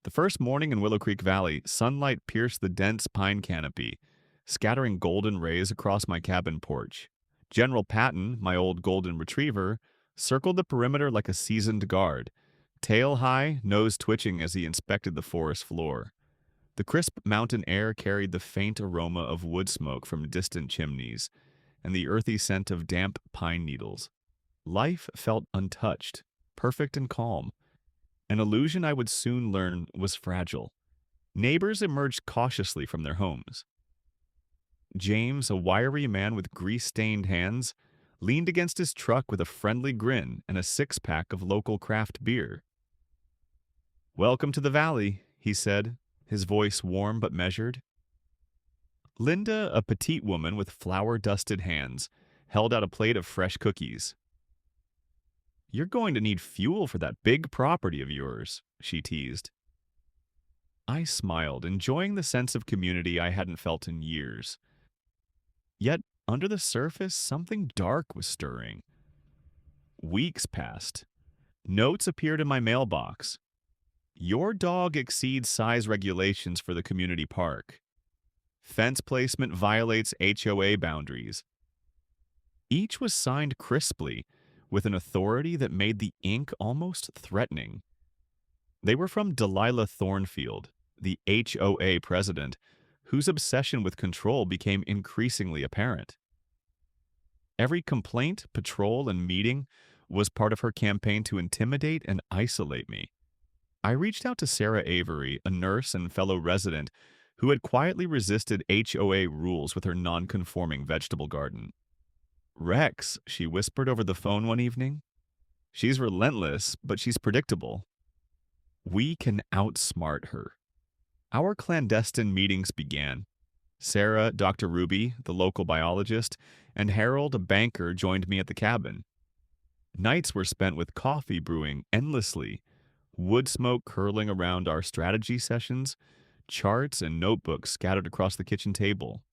The first morning in Willow Creek Valley, sunlight pierced the dense pine canopy, scattering golden rays across my cabin porch. General Patton, my old golden retriever, circled the perimeter like a seasoned guard, tail high, nose twitching as he inspected the forest floor. The crisp mountain air carried the faint aroma of wood smoke from distant chimneys and the earthy scent of damp pine needles. Life felt untouched, perfect and calm, an illusion I would soon learn was fragile. Neighbors emerged cautiously from their homes. James, a wiry man with grease-stained hands, leaned against his truck with a friendly grin and a six-pack of local craft beer. "Welcome to the valley," he said, his voice warm but measured. Linda, a petite woman with flour-dusted hands, held out a plate of fresh cookies. "You're going to need fuel for that big property of yours," she teased. I smiled, enjoying the sense of community I hadn't felt in years. Yet, under the surface, something dark was stirring. Weeks passed. Notes appeared in my mailbox. "Your dog exceeds size regulations for the community park. Fence placement violates HOA boundaries." Each was signed crisply, with an authority that made the ink almost threatening. They were from Delilah Thornfield, the HOA president, whose obsession with control became increasingly apparent. Every complaint, patrol, and meeting was part of her campaign to intimidate and isolate me. I reached out to Sarah Avery, a nurse and fellow resident who had quietly resisted HOA rules with her non-conforming vegetable garden. "Rex," she whispered over the phone one evening. "She's relentless, but she's predictable. We can outsmart her." Our clandestine meetings began. Sarah, Dr. Ruby, the local biologist, and Harold, a banker, joined me at the cabin. Nights were spent with coffee brewing endlessly, wood smoke curling around our strategy sessions, charts and notebooks scattered across the kitchen table.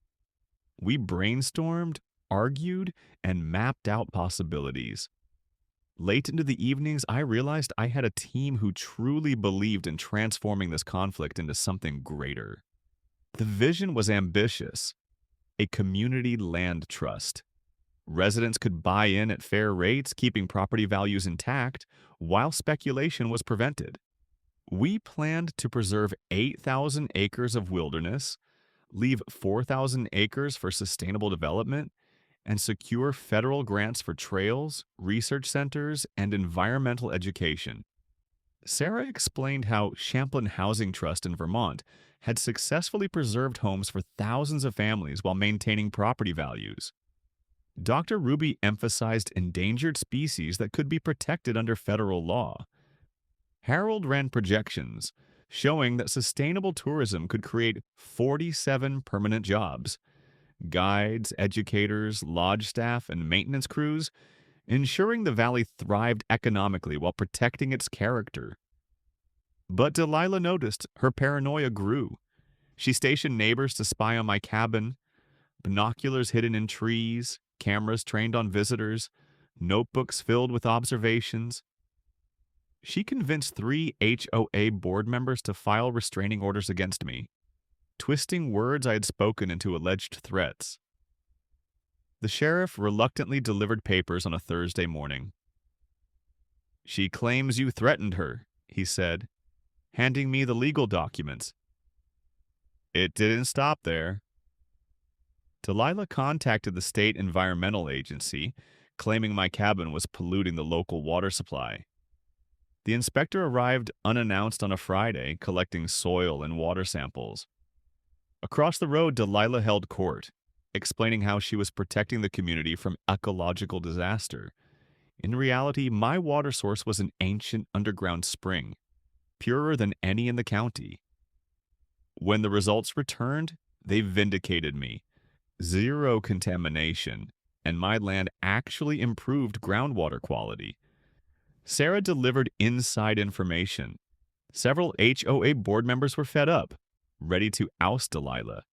We brainstormed, argued, and mapped out possibilities. Late into the evenings, I realized I had a team who truly believed in transforming this conflict into something greater. The vision was ambitious: a community land trust. Residents could buy in at fair rates, keeping property values intact, while speculation was prevented. We planned to preserve 8,000 acres of wilderness, leave 4,000 acres for sustainable development, and secure federal grants for trails, research centers, and environmental education. Sarah explained how Champlain Housing Trust in Vermont had successfully preserved homes for thousands of families while maintaining property values. Dr. Ruby emphasized endangered species that could be protected under federal law. Harold ran projections showing that sustainable tourism could create 47 permanent jobs: guides, educators, lodge staff, and maintenance crews, ensuring the valley thrived economically while protecting its character. But Delilah noticed her paranoia grew. She stationed neighbors to spy on my cabin, binoculars hidden in trees, cameras trained on visitors, notebooks filled with observations. She convinced 3 HOA board members to file restraining orders against me, twisting words I had spoken into alleged threats. The sheriff reluctantly delivered papers on a Thursday morning. "She claims you threatened her," he said, handing me the legal documents. It didn't stop there. Delilah contacted the state environmental agency, claiming my cabin was polluting the local water supply. The inspector arrived unannounced on a Friday, collecting soil and water samples. Across the road, Delilah held court, explaining how she was protecting the community from ecological disaster. In reality, my water source was an ancient underground spring, purer than any in the county. When the results returned, they vindicated me. Zero contamination, and my land actually improved groundwater quality. Sarah delivered inside information. Several HOA board members were fed up, ready to oust Delilah.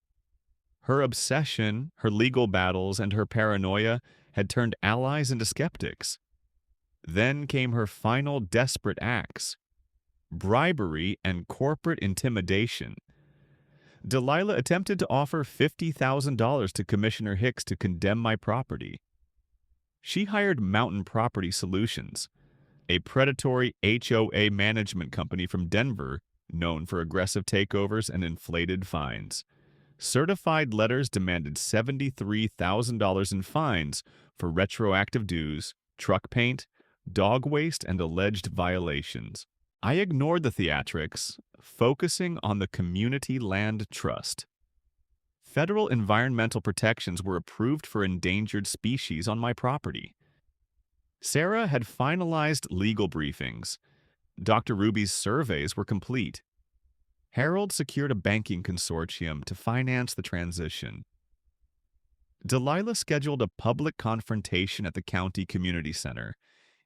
Her obsession, her legal battles, and her paranoia had turned allies into skeptics. Then came her final desperate acts: bribery, and corporate intimidation. Delilah attempted to offer $50,000 to Commissioner Hicks to condemn my property. She hired Mountain Property Solutions, a predatory HOA management company from Denver known for aggressive takeovers and inflated fines. Certified letters demanded $73,000 in fines for retroactive dues, truck paint, dog waste, and alleged violations. I ignored the theatrics, focusing on the Community Land Trust. Federal environmental protections were approved for endangered species on my property. Sarah had finalized legal briefings. Dr. Ruby's surveys were complete. Harold secured a banking consortium to finance the transition. Delilah scheduled a public confrontation at the county community center,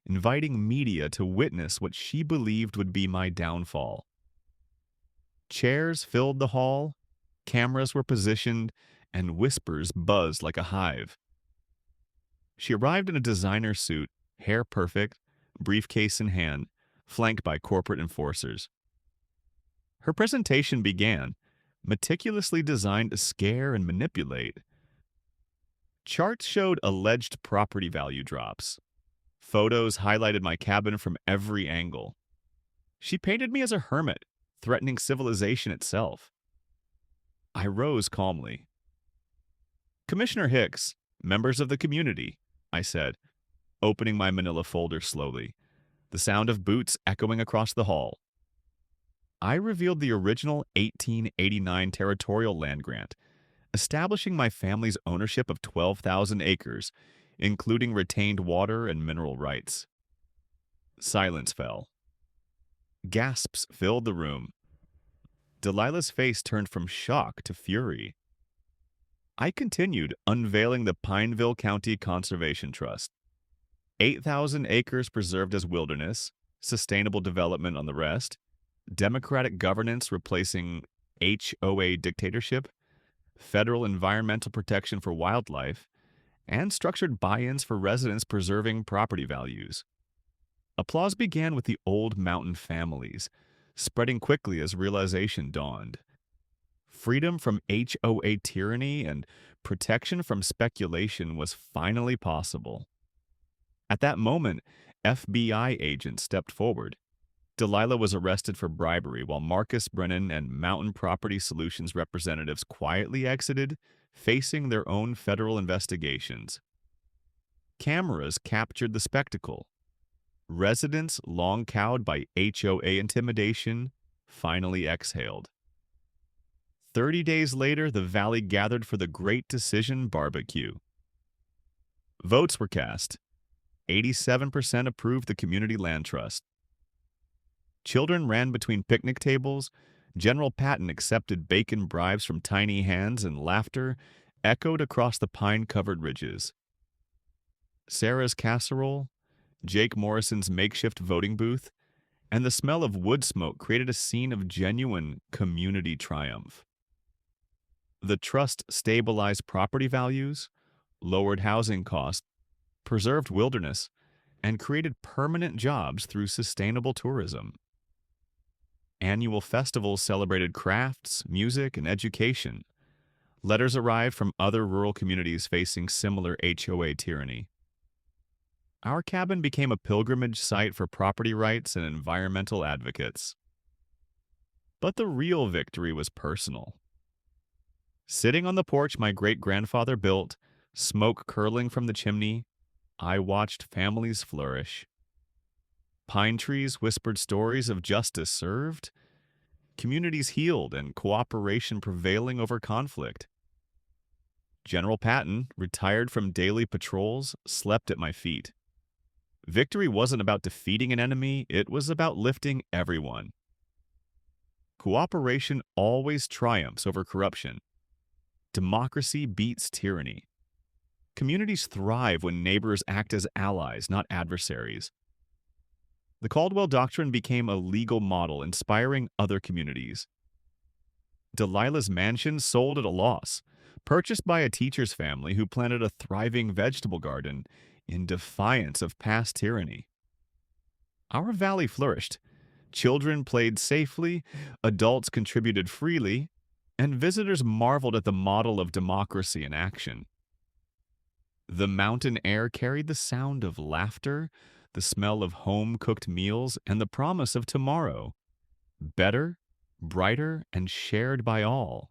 inviting media to witness what she believed would be my downfall. Chairs filled the hall, cameras were positioned, and whispers buzzed like a hive. She arrived in a designer suit, hair perfect, briefcase in hand, flanked by corporate enforcers. Her presentation began, meticulously designed to scare and manipulate. Charts showed alleged property value drops. Photos highlighted my cabin from every angle. She painted me as a hermit, threatening civilization itself. I rose calmly. "Commissioner Hicks, members of the community," I said, opening my manila folder slowly, the sound of boots echoing across the hall. I revealed the original 1889 territorial land grant, establishing my family's ownership of 12,000 acres, including retained water and mineral rights. Silence fell. Gasps filled the room. Delilah's face turned from shock to fury. I continued, unveiling the Pineville County Conservation Trust. 8,000 acres preserved as wilderness, sustainable development on the rest, democratic governance replacing HOA dictatorship, federal environmental protection for wildlife, and structured buy-ins for residents preserving property values. Applause began with the old mountain families, spreading quickly as realization dawned. Freedom from HOA tyranny and protection from speculation was finally possible. At that moment, FBI agents stepped forward. Delilah was arrested for bribery while Marcus Brennan and Mountain Property Solutions representatives quietly exited, facing their own federal investigations. Cameras captured the spectacle. Residents, long cowed by HOA intimidation, finally exhaled. 30 days later, the valley gathered for the Great Decision barbecue. Votes were cast. 87% approved the Community Land Trust. Children ran between picnic tables. General Patton accepted bacon bribes from tiny hands, and laughter echoed across the pine-covered ridges. Sarah's casserole, Jake Morrison's makeshift voting booth, and the smell of wood smoke created a scene of genuine community triumph. The trust stabilized property values, lowered housing costs, preserved wilderness, and created permanent jobs through sustainable tourism. Annual festivals celebrated crafts, music, and education. Letters arrived from other rural communities facing similar HOA tyranny. Our cabin became a pilgrimage site for property rights and environmental advocates. But the real victory was personal. Sitting on the porch my great-grandfather built, smoke curling from the chimney, I watched families flourish. Pine trees whispered stories of justice served, communities healed, and cooperation prevailing over conflict. General Patton, retired from daily patrols, slept at my feet. Victory wasn't about defeating an enemy, it was about lifting everyone. Cooperation always triumphs over corruption. Democracy beats tyranny. Communities thrive when neighbors act as allies, not adversaries. The Caldwell Doctrine became a legal model inspiring other communities. Delilah's mansion sold at a loss, purchased by a teacher's family who planted a thriving vegetable garden in defiance of past tyranny. Our valley flourished, Children played safely, adults contributed freely, and visitors marveled at the model of democracy in action. The mountain air carried the sound of laughter, the smell of home-cooked meals, and the promise of tomorrow, better, brighter, and shared by all.